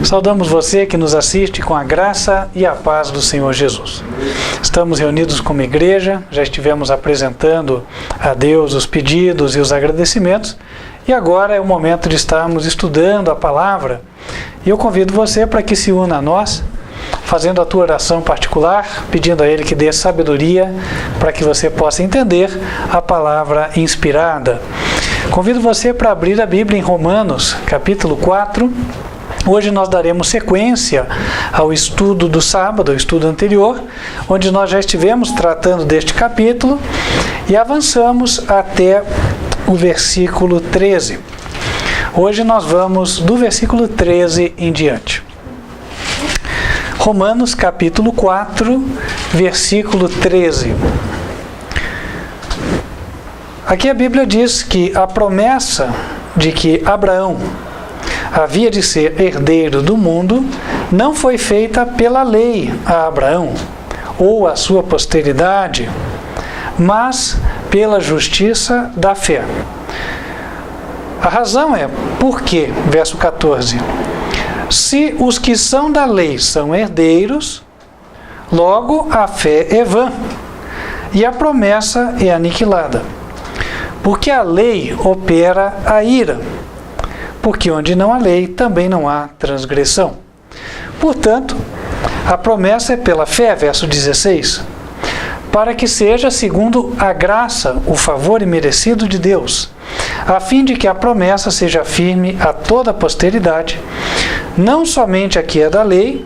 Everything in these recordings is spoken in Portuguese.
Saudamos você que nos assiste com a graça e a paz do Senhor Jesus. Estamos reunidos como igreja, já estivemos apresentando a Deus os pedidos e os agradecimentos, e agora é o momento de estarmos estudando a palavra. E eu convido você para que se una a nós, fazendo a tua oração particular, pedindo a Ele que dê sabedoria para que você possa entender a palavra inspirada. Convido você para abrir a Bíblia em Romanos, capítulo 4. Hoje nós daremos sequência ao estudo do sábado, ao estudo anterior, onde nós já estivemos tratando deste capítulo e avançamos até o versículo 13. Hoje nós vamos do versículo 13 em diante. Romanos capítulo 4, versículo 13. Aqui a Bíblia diz que a promessa de que Abraão havia de ser herdeiro do mundo não foi feita pela lei a Abraão ou a sua posteridade, mas pela justiça da fé. A razão é porque, verso 14, se os que são da lei são herdeiros, logo a fé é vã e a promessa é aniquilada. Porque a lei opera a ira, porque onde não há lei também não há transgressão. Portanto, a promessa é pela fé, verso 16, para que seja segundo a graça, o favor imerecido de Deus, a fim de que a promessa seja firme a toda a posteridade, não somente a que é da lei,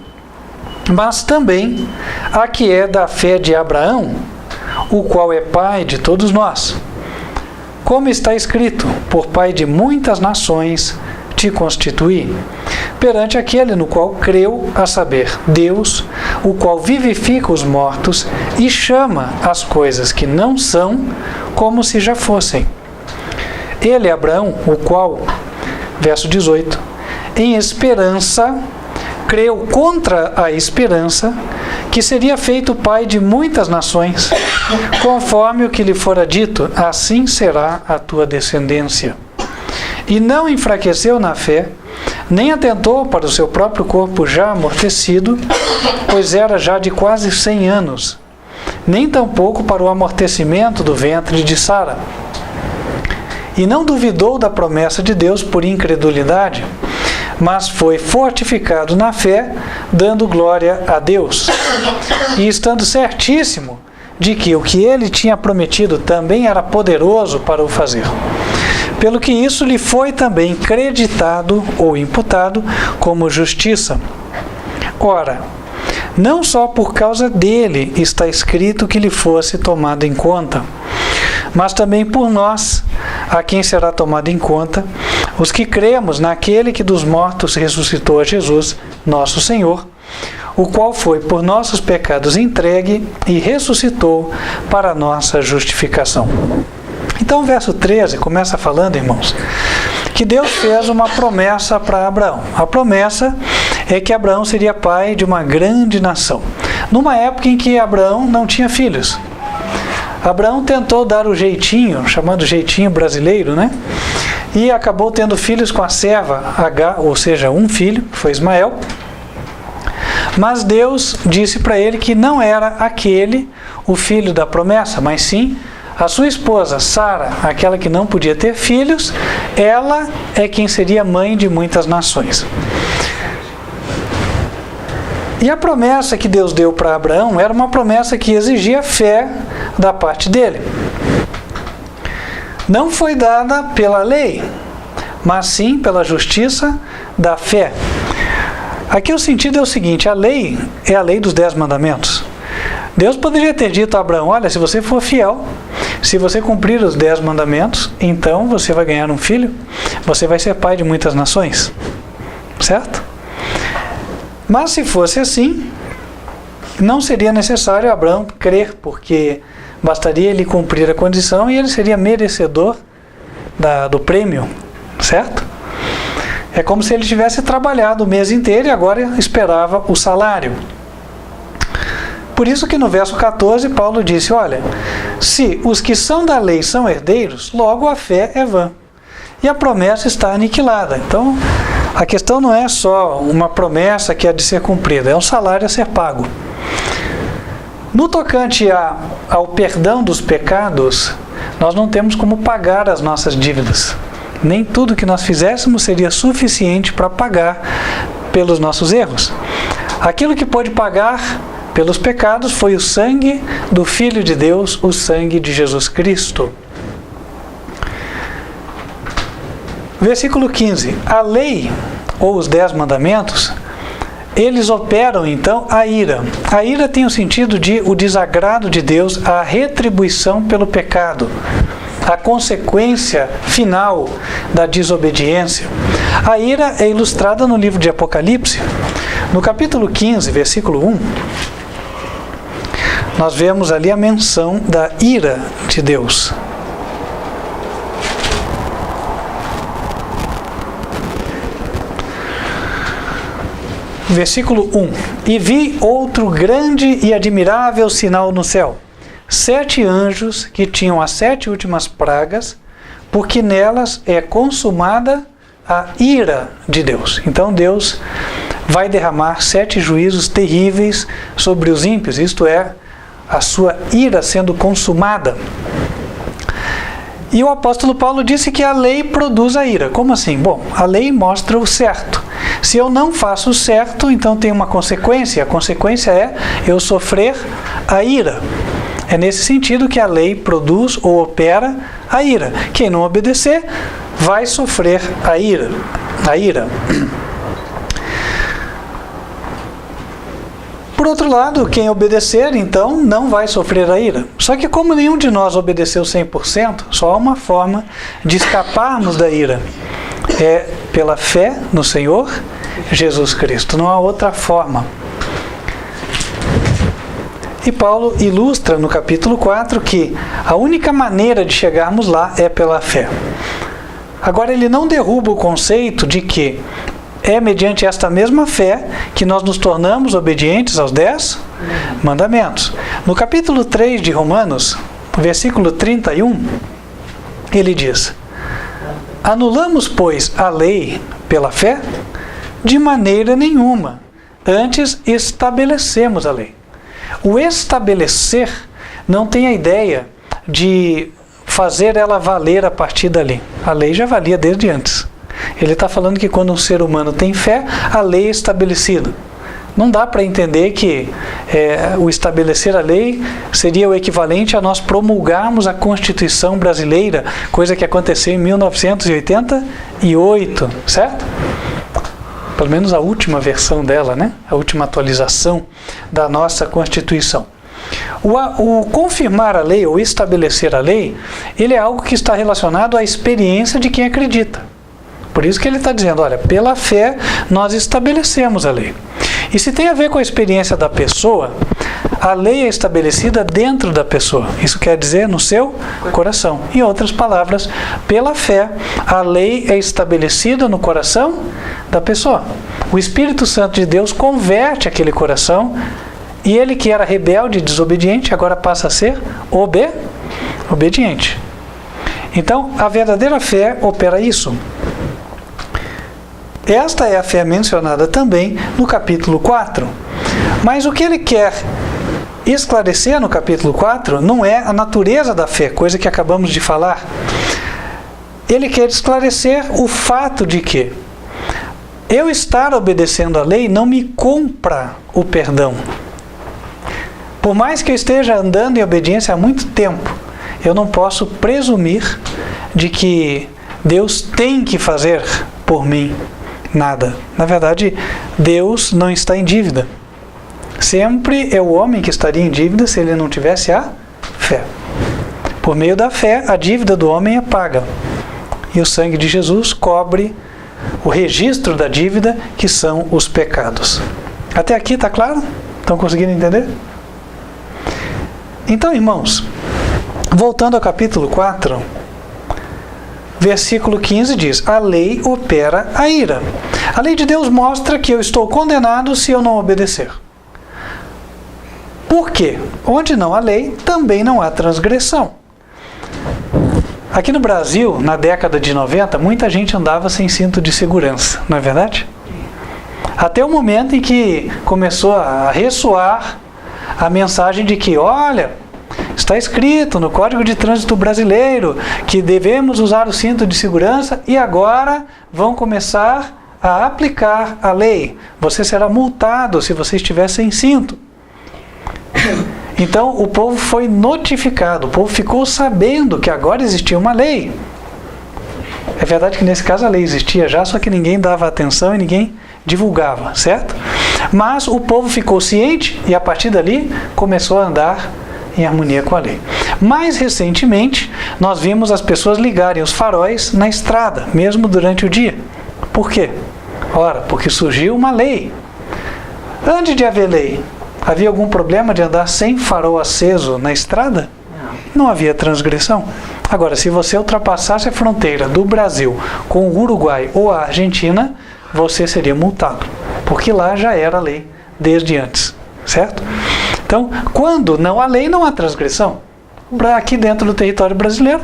mas também a que é da fé de Abraão, o qual é pai de todos nós. Como está escrito, por pai de muitas nações te constituí, perante aquele no qual creu, a saber, Deus, o qual vivifica os mortos e chama as coisas que não são como se já fossem. Ele, Abraão, o qual, verso 18, em esperança, creu contra a esperança, que seria feito pai de muitas nações, conforme o que lhe fora dito, assim será a tua descendência. E não enfraqueceu na fé, nem atentou para o seu próprio corpo já amortecido, pois era já de quase 100 anos, nem tampouco para o amortecimento do ventre de Sara. E não duvidou da promessa de Deus por incredulidade, mas foi fortificado na fé, dando glória a Deus, e estando certíssimo de que o que ele tinha prometido também era poderoso para o fazer. Pelo que isso lhe foi também creditado ou imputado como justiça. Ora, não só por causa dele está escrito que lhe fosse tomado em conta, mas também por nós, a quem será tomado em conta, os que cremos naquele que dos mortos ressuscitou a Jesus, nosso Senhor, o qual foi por nossos pecados entregue e ressuscitou para a nossa justificação. Então o verso 13 começa falando, irmãos, que Deus fez uma promessa para Abraão. A promessa é que Abraão seria pai de uma grande nação, numa época em que Abraão não tinha filhos. Abraão tentou dar o jeitinho, chamando jeitinho brasileiro, né? E acabou tendo filhos com a serva Agar, ou seja, um filho, que foi Ismael. Mas Deus disse para ele que não era aquele o filho da promessa, mas sim a sua esposa, Sara, aquela que não podia ter filhos, ela é quem seria mãe de muitas nações. E a promessa que Deus deu para Abraão era uma promessa que exigia fé da parte dele. Não foi dada pela lei, mas sim pela justiça da fé. Aqui o sentido é o seguinte: a lei é a lei dos 10 mandamentos. Deus poderia ter dito a Abraão: olha, se você for fiel, se você cumprir os 10 mandamentos, então você vai ganhar um filho, você vai ser pai de muitas nações. Certo? Mas se fosse assim, não seria necessário Abraão crer, porque bastaria ele cumprir a condição e ele seria merecedor do prêmio, certo? É como se ele tivesse trabalhado o mês inteiro e agora esperava o salário. Por isso que no verso 14 Paulo disse: olha, se os que são da lei são herdeiros, logo a fé é vã e a promessa está aniquilada. Então A questão não é só uma promessa que há de ser cumprida, é um salário a ser pago. No tocante ao perdão dos pecados, nós não temos como pagar as nossas dívidas. Nem tudo que nós fizéssemos seria suficiente para pagar pelos nossos erros. Aquilo que pôde pagar pelos pecados foi o sangue do Filho de Deus, o sangue de Jesus Cristo. Versículo 15. A lei, ou os 10 mandamentos, eles operam então a ira. A ira tem o sentido de o desagrado de Deus, a retribuição pelo pecado, a consequência final da desobediência. A ira é ilustrada no livro de Apocalipse. No capítulo 15, versículo 1, nós vemos ali a menção da ira de Deus. Versículo 1. E vi outro grande e admirável sinal no céu. 7 anjos que tinham as 7 últimas pragas, porque nelas é consumada a ira de Deus. Então Deus vai derramar 7 juízos terríveis sobre os ímpios, isto é, a sua ira sendo consumada. E o apóstolo Paulo disse que a lei produz a ira. Como assim? Bom, a lei mostra o certo. Se eu não faço o certo, então tem uma consequência. A consequência é eu sofrer a ira. É nesse sentido que a lei produz ou opera a ira. Quem não obedecer vai sofrer a ira. Por outro lado, quem obedecer, então, não vai sofrer a ira. Só que como nenhum de nós obedeceu 100%, só há uma forma de escaparmos da ira. É pela fé no Senhor Jesus Cristo. Não há outra forma. E Paulo ilustra no capítulo 4 que a única maneira de chegarmos lá é pela fé. Agora, ele não derruba o conceito de que é mediante esta mesma fé que nós nos tornamos obedientes aos 10 mandamentos. No capítulo 3 de Romanos, versículo 31, ele diz: anulamos, pois, a lei pela fé? De maneira nenhuma. Antes estabelecemos a lei. O estabelecer não tem a ideia de fazer ela valer a partir dali. A lei já valia desde antes. Ele está falando que quando um ser humano tem fé, a lei é estabelecida. Não dá para entender que o estabelecer a lei seria o equivalente a nós promulgarmos a Constituição brasileira, coisa que aconteceu em 1988, certo? Pelo menos a última versão dela, né? A última atualização da nossa Constituição. O confirmar a lei ou estabelecer a lei, ele é algo que está relacionado à experiência de quem acredita. Por isso que ele está dizendo, olha, pela fé nós estabelecemos a lei. E se tem a ver com a experiência da pessoa, a lei é estabelecida dentro da pessoa. Isso quer dizer no seu coração. Em outras palavras, pela fé, a lei é estabelecida no coração da pessoa. O Espírito Santo de Deus converte aquele coração e ele que era rebelde e desobediente agora passa a ser obediente. Então, a verdadeira fé opera isso. Esta é a fé mencionada também no capítulo 4. Mas o que ele quer esclarecer no capítulo 4 não é a natureza da fé, coisa que acabamos de falar. Ele quer esclarecer o fato de que eu estar obedecendo a lei não me compra o perdão. Por mais que eu esteja andando em obediência há muito tempo, eu não posso presumir de que Deus tem que fazer por mim nada. Na verdade, Deus não está em dívida. Sempre é o homem que estaria em dívida se ele não tivesse a fé. Por meio da fé, a dívida do homem é paga. E o sangue de Jesus cobre o registro da dívida, que são os pecados. Até aqui está claro? Estão conseguindo entender? Então, irmãos, voltando ao capítulo 4, versículo 15 diz: a lei opera a ira. A lei de Deus mostra que eu estou condenado se eu não obedecer. Por quê? Onde não há lei, também não há transgressão. Aqui no Brasil, na década de 90, muita gente andava sem cinto de segurança, não é verdade? Até o momento em que começou a ressoar a mensagem de que, olha, está escrito no Código de Trânsito Brasileiro que devemos usar o cinto de segurança e agora vão começar a aplicar a lei. Você será multado se você estiver sem cinto. Então o povo foi notificado, o povo ficou sabendo que agora existia uma lei. É verdade que nesse caso a lei existia já, só que ninguém dava atenção e ninguém divulgava, certo? Mas o povo ficou ciente e a partir dali começou a andar em harmonia com a lei. Mais recentemente, nós vimos as pessoas ligarem os faróis na estrada, mesmo durante o dia. Por quê? Ora, porque surgiu uma lei. Antes de haver lei, havia algum problema de andar sem farol aceso na estrada? Não havia transgressão. Agora, se você ultrapassasse a fronteira do Brasil com o Uruguai ou a Argentina, você seria multado, porque lá já era lei desde antes, certo? Então, quando não há lei, não há transgressão. Aqui dentro do território brasileiro,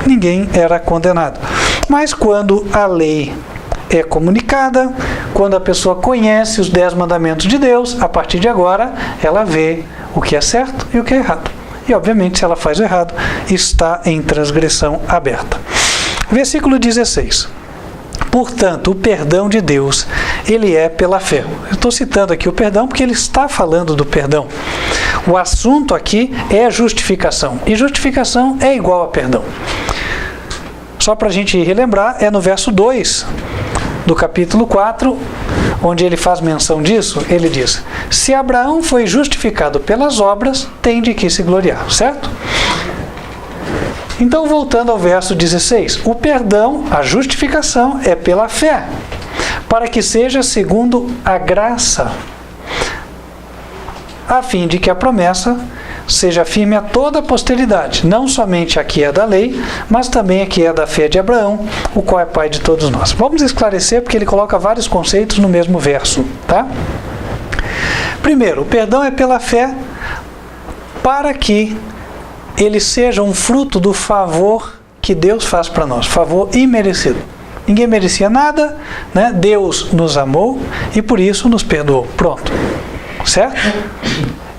ninguém era condenado. Mas quando a lei é comunicada, quando a pessoa conhece os 10 mandamentos de Deus, a partir de agora, ela vê o que é certo e o que é errado. E, obviamente, se ela faz o errado, está em transgressão aberta. Versículo 16. Portanto, o perdão de Deus, ele é pela fé. Eu estou citando aqui o perdão porque ele está falando do perdão. O assunto aqui é justificação. E justificação é igual a perdão. Só para a gente relembrar, é no verso 2 do capítulo 4, onde ele faz menção disso, ele diz: se Abraão foi justificado pelas obras, tem de que se gloriar, certo? Então, voltando ao verso 16, o perdão, a justificação é pela fé, para que seja segundo a graça, a fim de que a promessa seja firme a toda a posteridade, não somente a que é da lei, mas também a que é da fé de Abraão, o qual é pai de todos nós. Vamos esclarecer, porque ele coloca vários conceitos no mesmo verso, tá? Primeiro, o perdão é pela fé para que ele seja um fruto do favor que Deus faz para nós, favor imerecido. Ninguém merecia nada, né? Deus nos amou e por isso nos perdoou. Pronto. Certo?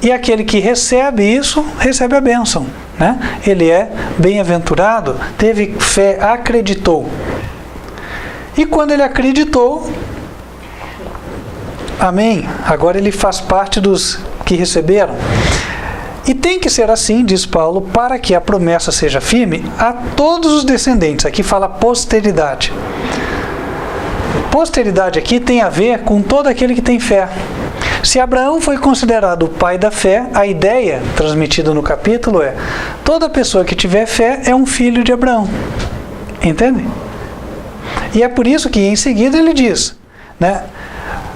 E aquele que recebe isso, recebe a bênção, né? Ele é bem-aventurado, teve fé, acreditou. E quando ele acreditou, amém, agora ele faz parte dos que receberam. E tem que ser assim, diz Paulo, para que a promessa seja firme a todos os descendentes. Aqui fala posteridade. Posteridade aqui tem a ver com todo aquele que tem fé. Se Abraão foi considerado o pai da fé, a ideia transmitida no capítulo é: toda pessoa que tiver fé é um filho de Abraão. Entende? E é por isso que em seguida ele diz, né?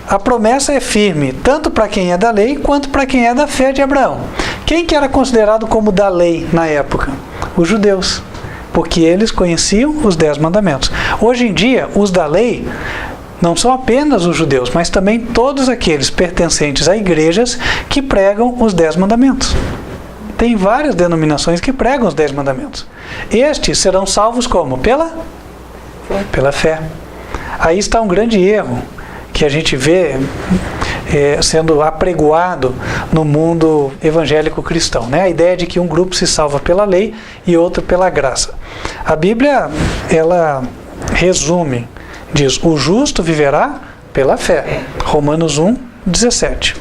A promessa é firme, tanto para quem é da lei, quanto para quem é da fé de Abraão. Quem que era considerado como da lei na época? Os judeus, porque eles conheciam os 10 mandamentos. Hoje em dia, os da lei não são apenas os judeus, mas também todos aqueles pertencentes a igrejas que pregam os 10 mandamentos. Tem várias denominações que pregam os 10 mandamentos. Estes serão salvos como? Pela fé. Aí está um grande erro que a gente vê sendo apregoado no mundo evangélico cristão, né? A ideia de que um grupo se salva pela lei e outro pela graça. A Bíblia, ela resume, diz: o justo viverá pela fé. Romanos 1:17.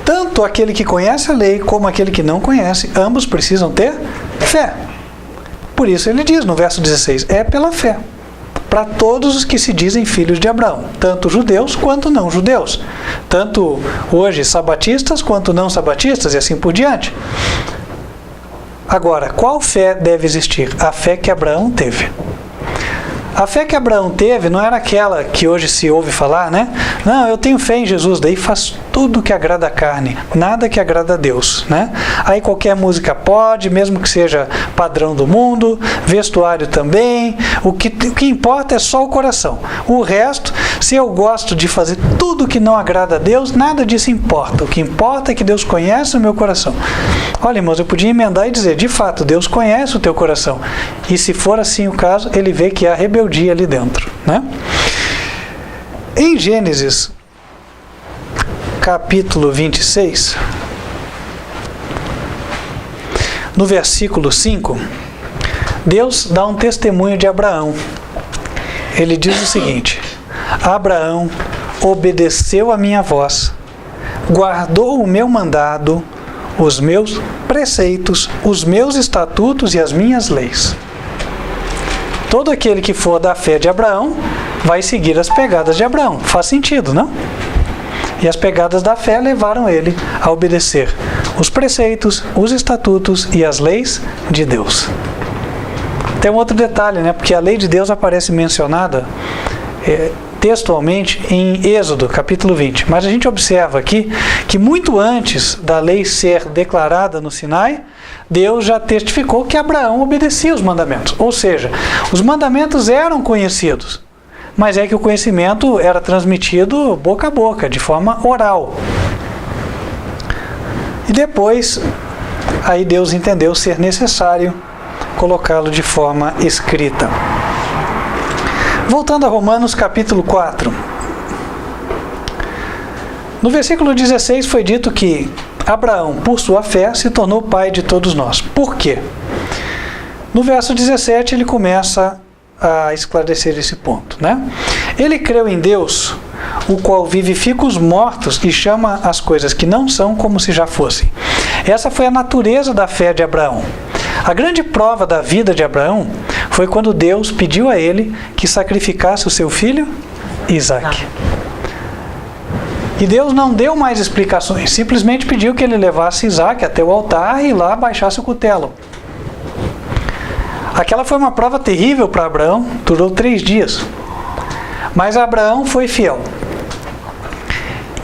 Tanto aquele que conhece a lei como aquele que não conhece, ambos precisam ter fé. Por isso ele diz no verso 16, é pela fé. Para todos os que se dizem filhos de Abraão, tanto judeus quanto não judeus, tanto hoje sabatistas quanto não sabatistas e assim por diante. Agora, qual fé deve existir? A fé que Abraão teve. A fé que Abraão teve não era aquela que hoje se ouve falar, né? Não, eu tenho fé em Jesus, daí faz tudo que agrada a carne, nada que agrada a Deus, né? aí qualquer música pode, mesmo que seja padrão do mundo, vestuário também, o que importa é só o coração. O resto, se eu gosto de fazer tudo que não agrada a Deus, nada disso importa. O que importa é que Deus conhece o meu coração. Olha, irmãos, eu podia emendar e dizer, de fato, Deus conhece o teu coração. E se for assim o caso, Ele vê que há rebeldia ali dentro, né? Em Gênesis, capítulo 26, no versículo 5, Deus dá um testemunho de Abraão. Ele diz o seguinte: Abraão obedeceu a minha voz, guardou o meu mandado, os meus preceitos, os meus estatutos e as minhas leis. Todo aquele que for da fé de Abraão vai seguir as pegadas de Abraão. Faz sentido, não? E as pegadas da fé levaram ele a obedecer os preceitos, os estatutos e as leis de Deus. Tem um outro detalhe, né? Porque a lei de Deus aparece mencionada textualmente em Êxodo, capítulo 20. Mas a gente observa aqui que muito antes da lei ser declarada no Sinai, Deus já testificou que Abraão obedecia os mandamentos. Ou seja, os mandamentos eram conhecidos, mas é que o conhecimento era transmitido boca a boca, de forma oral. E depois, aí Deus entendeu ser necessário colocá-lo de forma escrita. Voltando a Romanos capítulo 4. No versículo 16 foi dito que Abraão, por sua fé, se tornou pai de todos nós. Por quê? No verso 17 ele começa a esclarecer esse ponto, né? Ele creu em Deus, o qual vivifica os mortos e chama as coisas que não são como se já fossem. Essa foi a natureza da fé de Abraão. A grande prova da vida de Abraão foi quando Deus pediu a ele que sacrificasse o seu filho Isaque. E Deus não deu mais explicações, simplesmente pediu que ele levasse Isaque até o altar e lá baixasse o cutelo. Aquela foi uma prova terrível para Abraão, durou 3 dias. Mas Abraão foi fiel.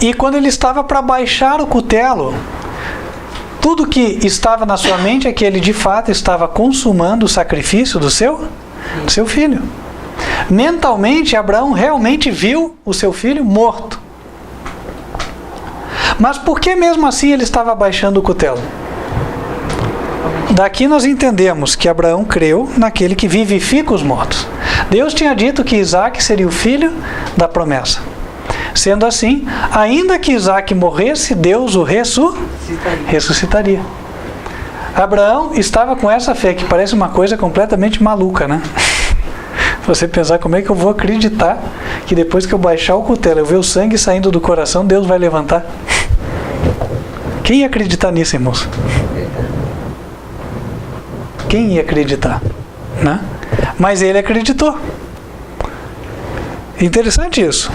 E quando ele estava para baixar o cutelo, tudo que estava na sua mente é que ele de fato estava consumando o sacrifício do seu filho. Mentalmente, Abraão realmente viu o seu filho morto. Mas por que mesmo assim ele estava baixando o cutelo? Daqui nós entendemos que Abraão creu naquele que vivifica os mortos. Deus tinha dito que Isaque seria o filho da promessa. Sendo assim, ainda que Isaque morresse, Deus o ressuscitaria. Abraão estava com essa fé, que parece uma coisa completamente maluca, né? Você pensar, como é que eu vou acreditar que depois que eu baixar o cutelo, eu ver o sangue saindo do coração, Deus vai levantar? Quem ia acreditar nisso, irmãos? Quem ia acreditar? Né? Mas ele acreditou. Interessante isso.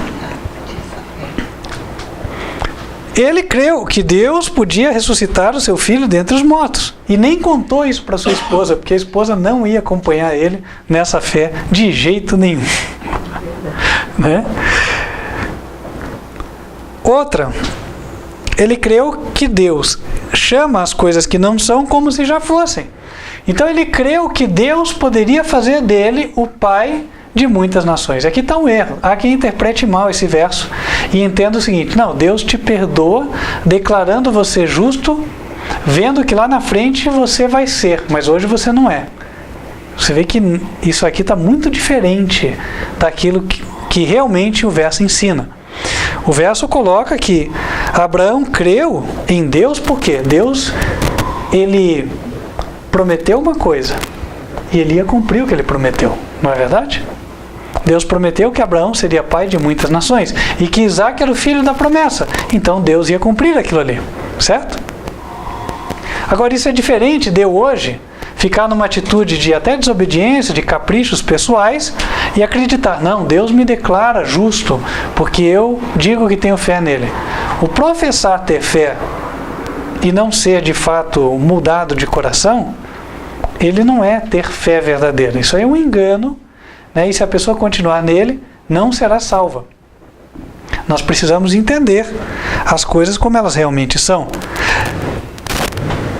Ele creu que Deus podia ressuscitar o seu filho dentre os mortos. E nem contou isso para sua esposa, porque a esposa não ia acompanhar ele nessa fé de jeito nenhum. Né? Outra, ele creu que Deus chama as coisas que não são como se já fossem. Então ele creu que Deus poderia fazer dele o pai de muitas nações. Aqui está um erro. Há quem interprete mal esse verso e entenda o seguinte: não, Deus te perdoa declarando você justo, vendo que lá na frente você vai ser, mas hoje você não é. Você vê que isso aqui está muito diferente daquilo que realmente o verso ensina. O verso coloca que Abraão creu em Deus porque Deus, ele prometeu uma coisa e ele ia cumprir o que ele prometeu, não é verdade? Deus prometeu que Abraão seria pai de muitas nações e que Isaque era o filho da promessa. Então Deus ia cumprir aquilo ali, certo? Agora isso é diferente de eu hoje ficar numa atitude de até desobediência, de caprichos pessoais e acreditar, não, Deus me declara justo porque eu digo que tenho fé nele. O professar ter fé e não ser de fato mudado de coração, ele não é ter fé verdadeira. Isso aí é um engano, né? E se a pessoa continuar nele, não será salva. Nós precisamos entender as coisas como elas realmente são.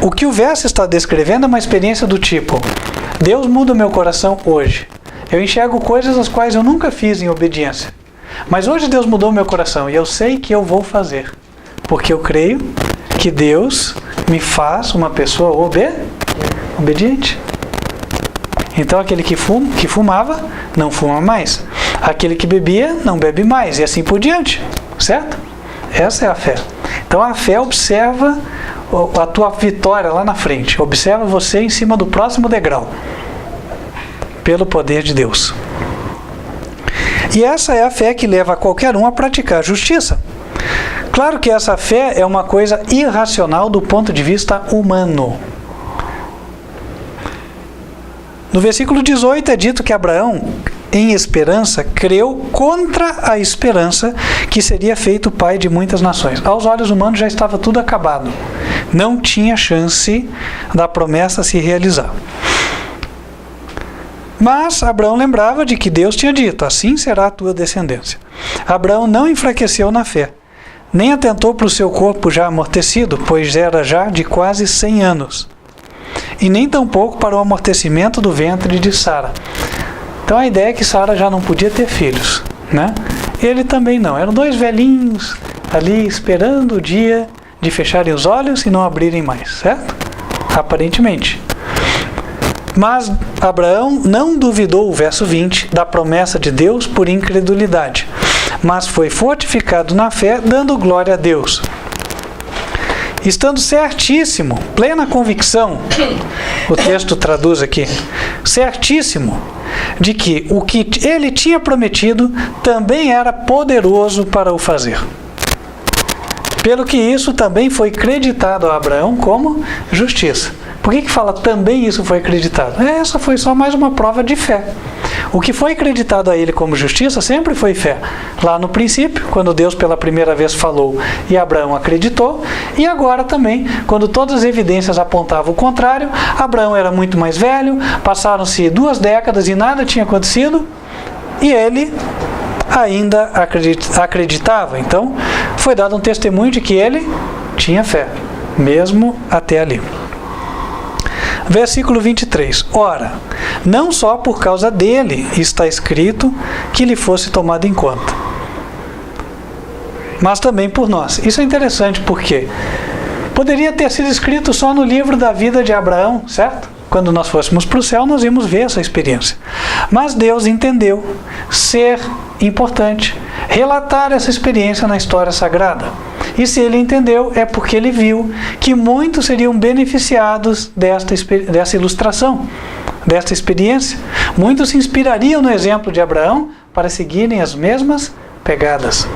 O que o verso está descrevendo é uma experiência do tipo: Deus muda o meu coração hoje. Eu enxergo coisas as quais eu nunca fiz em obediência. Mas hoje Deus mudou o meu coração e eu sei que eu vou fazer. Porque eu creio que Deus me faz uma pessoa obediente. Então aquele que fumava, não fuma mais. Aquele que bebia, não bebe mais. E assim por diante. Certo? Essa é a fé. Então a fé observa a tua vitória lá na frente. Observa você em cima do próximo degrau. Pelo poder de Deus. E essa é a fé que leva qualquer um a praticar justiça. Claro que essa fé é uma coisa irracional do ponto de vista humano. No versículo 18 é dito que Abraão, em esperança, creu contra a esperança que seria feito pai de muitas nações. Aos olhos humanos já estava tudo acabado. Não tinha chance da promessa se realizar. Mas Abraão lembrava de que Deus tinha dito: assim será a tua descendência. Abraão não enfraqueceu na fé, nem atentou para o seu corpo já amortecido, pois era já de quase 100 anos, e nem tampouco para o amortecimento do ventre de Sara. Então a ideia é que Sara já não podia ter filhos, né? Ele também não. Eram dois velhinhos ali esperando o dia de fecharem os olhos e não abrirem mais, certo? Aparentemente. Mas Abraão não duvidou, o verso 20, da promessa de Deus por incredulidade, mas foi fortificado na fé, dando glória a Deus. Estando certíssimo, plena convicção, o texto traduz aqui, certíssimo, de que o que ele tinha prometido também era poderoso para o fazer. Pelo que isso também foi creditado a Abraão como justiça. Por que fala também isso foi acreditado? Essa foi só mais uma prova de fé. O que foi acreditado a ele como justiça sempre foi fé. Lá no princípio, quando Deus pela primeira vez falou e Abraão acreditou, e agora também, quando todas as evidências apontavam o contrário, Abraão era muito mais velho, passaram-se 2 décadas e nada tinha acontecido, e ele ainda acreditava. Então, foi dado um testemunho de que ele tinha fé, mesmo até ali. Versículo 23. Ora, não só por causa dele está escrito que lhe fosse tomado em conta, mas também por nós. Isso é interessante porque poderia ter sido escrito só no livro da vida de Abraão, certo? Quando nós fôssemos para o céu, nós íamos ver essa experiência. Mas Deus entendeu ser importante relatar essa experiência na história sagrada. E se ele entendeu, é porque ele viu que muitos seriam beneficiados dessa ilustração, desta experiência. Muitos se inspirariam no exemplo de Abraão para seguirem as mesmas pegadas.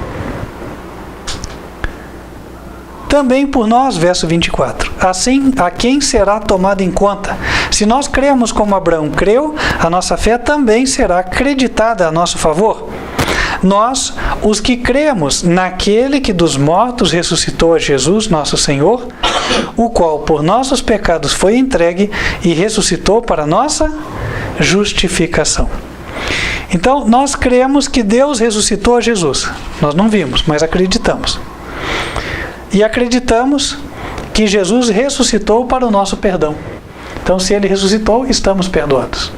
Também por nós, verso 24. Assim, a quem será tomado em conta? Se nós cremos como Abraão creu, a nossa fé também será acreditada a nosso favor. Nós, os que cremos naquele que dos mortos ressuscitou a Jesus, nosso Senhor, o qual por nossos pecados foi entregue e ressuscitou para nossa justificação. Então, nós cremos que Deus ressuscitou a Jesus. Nós não vimos, mas acreditamos. E acreditamos que Jesus ressuscitou para o nosso perdão. Então, se ele ressuscitou, estamos perdoados.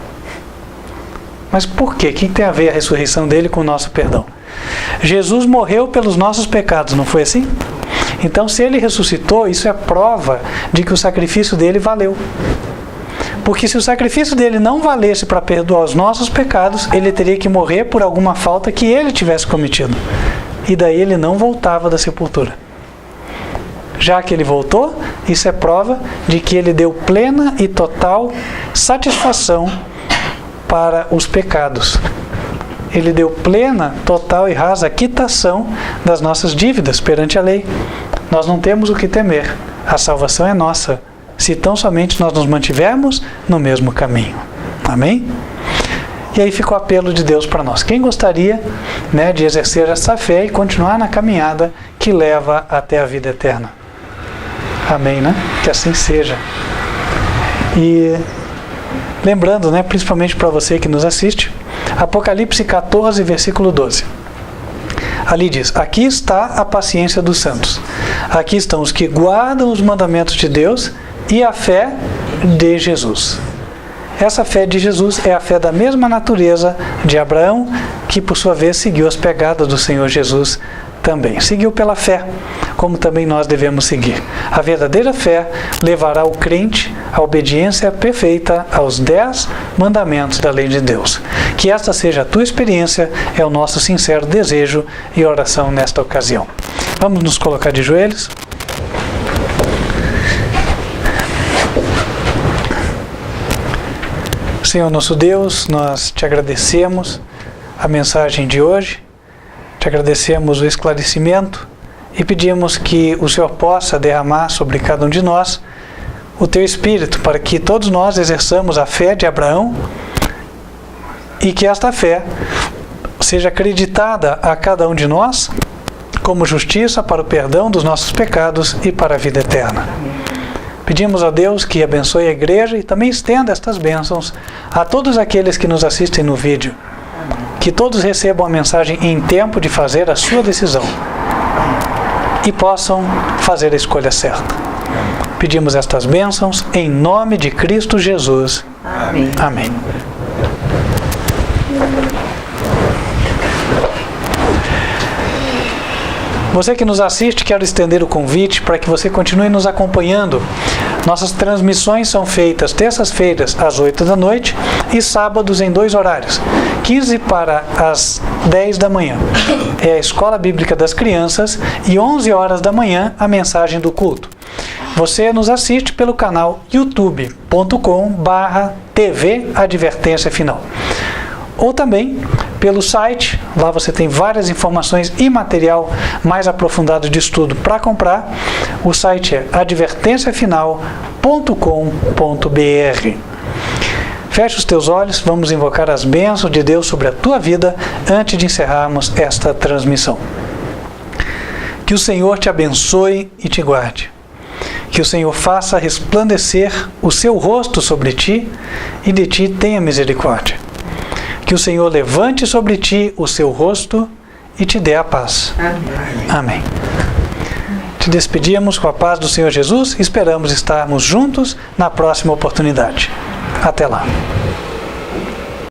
Mas por quê? O que tem a ver a ressurreição dele com o nosso perdão? Jesus morreu pelos nossos pecados, não foi assim? Então, se ele ressuscitou, isso é prova de que o sacrifício dele valeu. Porque se o sacrifício dele não valesse para perdoar os nossos pecados, ele teria que morrer por alguma falta que ele tivesse cometido. E daí ele não voltava da sepultura. Já que ele voltou, isso é prova de que ele deu plena e total satisfação para os pecados. Ele deu plena, total e rasa quitação das nossas dívidas perante a lei. Nós não temos o que temer. A salvação é nossa, se tão somente nós nos mantivermos no mesmo caminho. Amém? E aí fica o apelo de Deus para nós. Quem gostaria, de exercer essa fé e continuar na caminhada que leva até a vida eterna? Amém, né? Que assim seja. E lembrando, principalmente para você que nos assiste, Apocalipse 14, versículo 12. Ali diz: aqui está a paciência dos santos. Aqui estão os que guardam os mandamentos de Deus e a fé de Jesus. Essa fé de Jesus é a fé da mesma natureza de Abraão, que por sua vez seguiu as pegadas do Senhor Jesus também. Seguiu pela fé, como também nós devemos seguir. A verdadeira fé levará o crente à obediência perfeita aos 10 mandamentos da lei de Deus. Que esta seja a tua experiência, é o nosso sincero desejo e oração nesta ocasião. Vamos nos colocar de joelhos. Senhor nosso Deus, nós te agradecemos a mensagem de hoje, te agradecemos o esclarecimento e pedimos que o Senhor possa derramar sobre cada um de nós o teu Espírito, para que todos nós exerçamos a fé de Abraão e que esta fé seja acreditada a cada um de nós como justiça para o perdão dos nossos pecados e para a vida eterna. Pedimos a Deus que abençoe a igreja e também estenda estas bênçãos a todos aqueles que nos assistem no vídeo. Que todos recebam a mensagem em tempo de fazer a sua decisão e possam fazer a escolha certa. Pedimos estas bênçãos em nome de Cristo Jesus. Amém. Amém. Você que nos assiste, quero estender o convite para que você continue nos acompanhando. Nossas transmissões são feitas terças-feiras às 8 da noite e sábados em 2 horários, 15 para as 10 da manhã. É a Escola Bíblica das Crianças e 11 horas da manhã a mensagem do culto. Você nos assiste pelo canal youtube.com/TV Advertência Final. Ou também pelo site, lá você tem várias informações e material mais aprofundado de estudo para comprar. O site é advertenciafinal.com.br. Feche os teus olhos, vamos invocar as bênçãos de Deus sobre a tua vida antes de encerrarmos esta transmissão. Que o Senhor te abençoe e te guarde. Que o Senhor faça resplandecer o seu rosto sobre ti e de ti tenha misericórdia. Que o Senhor levante sobre ti o seu rosto e te dê a paz. Amém. Amém. Te despedimos com a paz do Senhor Jesus e esperamos estarmos juntos na próxima oportunidade. Até lá.